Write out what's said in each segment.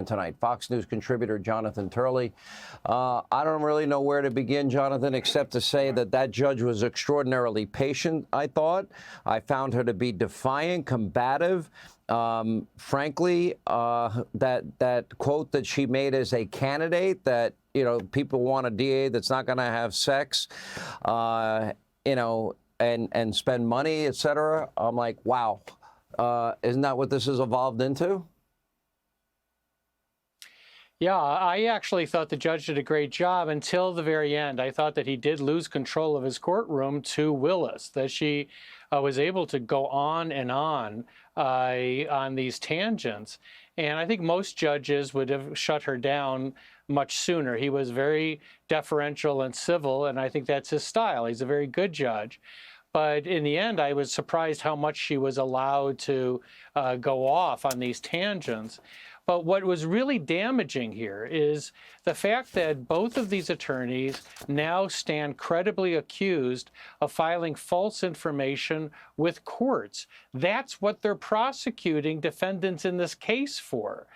tonight. Fox News contributor Jonathan Turley. I don't really know where to begin, Jonathan, except to say that that judge was extraordinarily patient, I thought. I found her to be defiant, combative. Frankly, that quote that she made as a candidate, that, you know, people want a DA that's not going to have sex, you know, and spend money, et cetera. I'm like, wow. Isn't that what this has evolved into? Yeah, I actually thought the judge did a great job until the very end. I thought that he did lose control of his courtroom to Willis, that she was able to go on and on these tangents. And I think most judges would have shut her down much sooner. He was very deferential and civil, and I think that's his style. He's a very good judge. But in the end, I was surprised how much she was allowed to go off on these tangents. But what was really damaging here is the fact that both of these attorneys now stand credibly accused of filing false information with courts. That's what they're prosecuting defendants in this case for.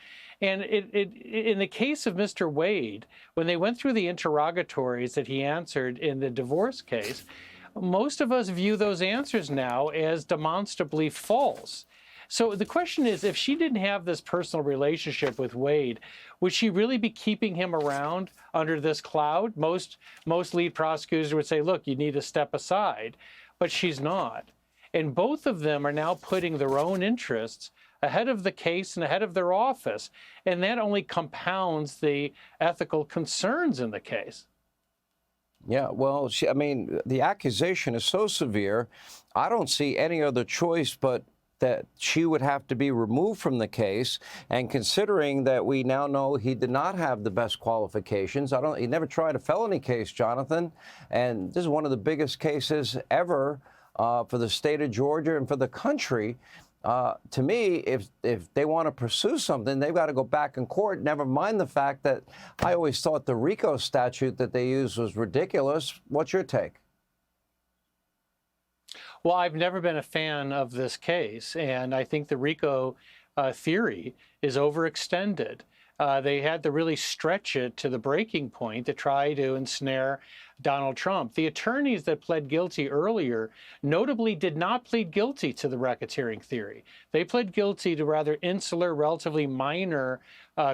And in the case of Mr. Wade, when they went through the interrogatories that he answered in the divorce case, most of us view those answers now as demonstrably false. So the question is, if she didn't have this personal relationship with Wade, would she really be keeping him around under this cloud? Most lead prosecutors would say, look, you need to step aside, but she's not. And both of them are now putting their own interests ahead of the case and ahead of their office. And that only compounds the ethical concerns in the case. Yeah, well, I mean, the accusation is so severe, I don't see any other choice but that she would have to be removed from the case. And considering that we now know he did not have the best qualifications, he never tried a felony case, Jonathan. And this is one of the biggest cases ever for the state of Georgia and for the country. To me, if they want to pursue something, they've got to go back in court. Never mind the fact that I always thought the RICO statute that they used was ridiculous. What's your take? Well, I've never been a fan of this case, and I think the RICO theory is overextended. They had to really stretch it to the breaking point to try to ensnare Donald Trump. The attorneys that pled guilty earlier notably did not plead guilty to the racketeering theory. They pled guilty to rather insular, relatively minor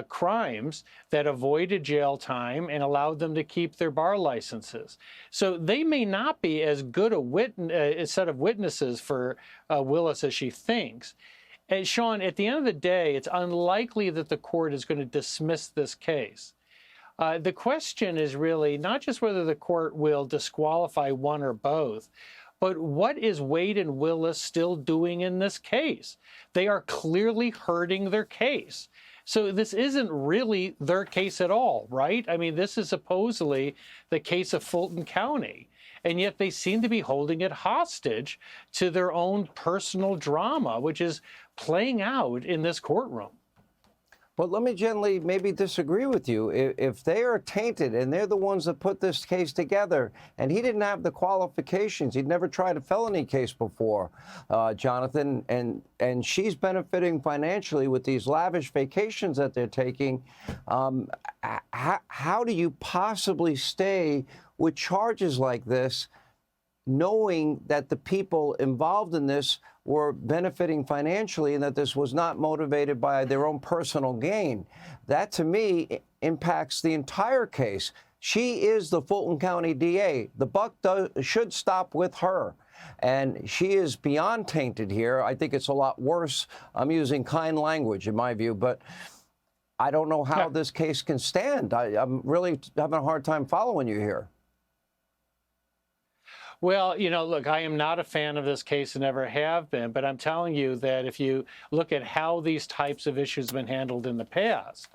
crimes that avoided jail time and allowed them to keep their bar licenses. So they may not be as good a set of witnesses for Willis as she thinks. And Sean, at the end of the day, it's unlikely that the court is going to dismiss this case. The question is really not just whether the court will disqualify one or both, but what is Wade and Willis still doing in this case? They are clearly hurting their case. So this isn't really their case at all, right? I mean, this is supposedly the case of Fulton County. And yet they seem to be holding it hostage to their own personal drama, which is playing out in this courtroom. But let me gently maybe disagree with you. If they are tainted and they're the ones that put this case together, and he didn't have the qualifications, he'd never tried a felony case before, Jonathan, and she's benefiting financially with these lavish vacations that they're taking, how do you possibly stay with charges like this, knowing that the people involved in this were benefiting financially and that this was not motivated by their own personal gain? That, to me, impacts the entire case. She is the Fulton County DA. The buck should stop with her. And she is beyond tainted here. I think it's a lot worse. I'm using kind language in my view, but I don't know how this case can stand. I'm really having a hard time following you here. Well, you know, look, I am not a fan of this case and never have been, but I'm telling you that if you look at how these types of issues have been handled in the past,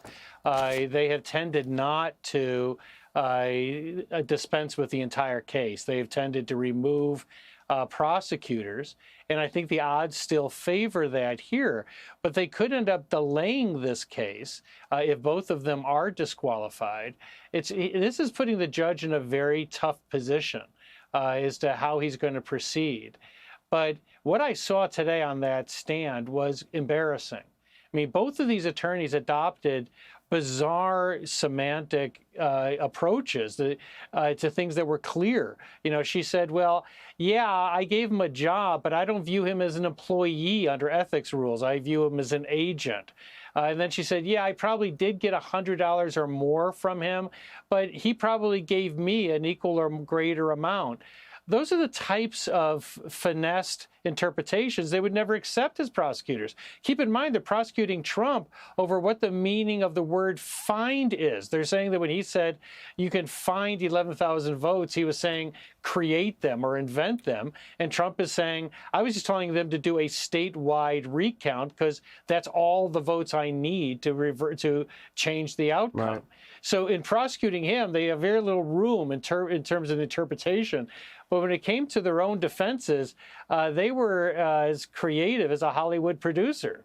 they have tended not to dispense with the entire case. They have tended to remove prosecutors, and I think the odds still favor that here. But they could end up delaying this case if both of them are disqualified. This is putting the judge in a very tough position as to how he's going to proceed. But what I saw today on that stand was embarrassing. I mean, both of these attorneys adopted bizarre semantic approaches to things that were clear. You know, she said, well, yeah, I gave him a job, but I don't view him as an employee under ethics rules. I view him as an agent. And then she said, yeah, I probably did get $100 or more from him, but he probably gave me an equal or greater amount. Those are the types of finessed interpretations they would never accept as prosecutors. Keep in mind, they're prosecuting Trump over what the meaning of the word find is. They're saying that when he said you can find 11,000 votes, he was saying create them or invent them. And Trump is saying, I was just telling them to do a statewide recount because that's all the votes I need to change the outcome. Right. So in prosecuting him, they have very little room in terms of interpretation. But when it came to their own defenses, they were as creative as a Hollywood producer.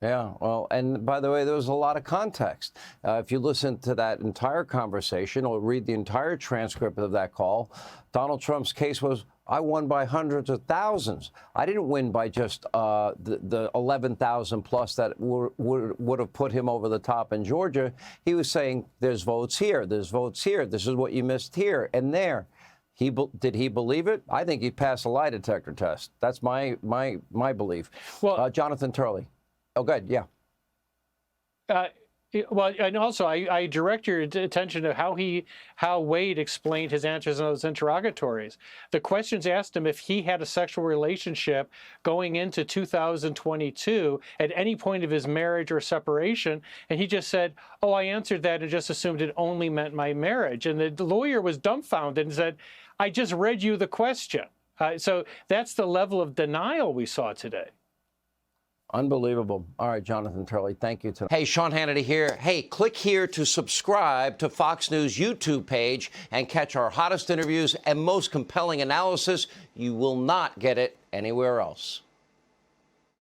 Yeah, well, and by the way, there was a lot of context. If you listen to that entire conversation or read the entire transcript of that call, Donald Trump's case was, I won by hundreds of thousands. I didn't win by just the 11,000 plus that would have put him over the top in Georgia. He was saying, there's votes here, there's votes here, this is what you missed here and there. Did he believe it? I think he passed a lie detector test. That's my belief. Well, Jonathan Turley. Oh, good. Yeah. Well, and also I direct your attention to how Wade explained his answers in those interrogatories. The questions asked him if he had a sexual relationship going into 2022 at any point of his marriage or separation, and he just said, "Oh, I answered that and just assumed it only meant my marriage." And the lawyer was dumbfounded and said, "I just read you the question." So that's the level of denial we saw today. Unbelievable. All right, Jonathan Turley, thank you tonight. Hey, Sean Hannity here. Hey, click here to subscribe to Fox News YouTube page and catch our hottest interviews and most compelling analysis. You will not get it anywhere else.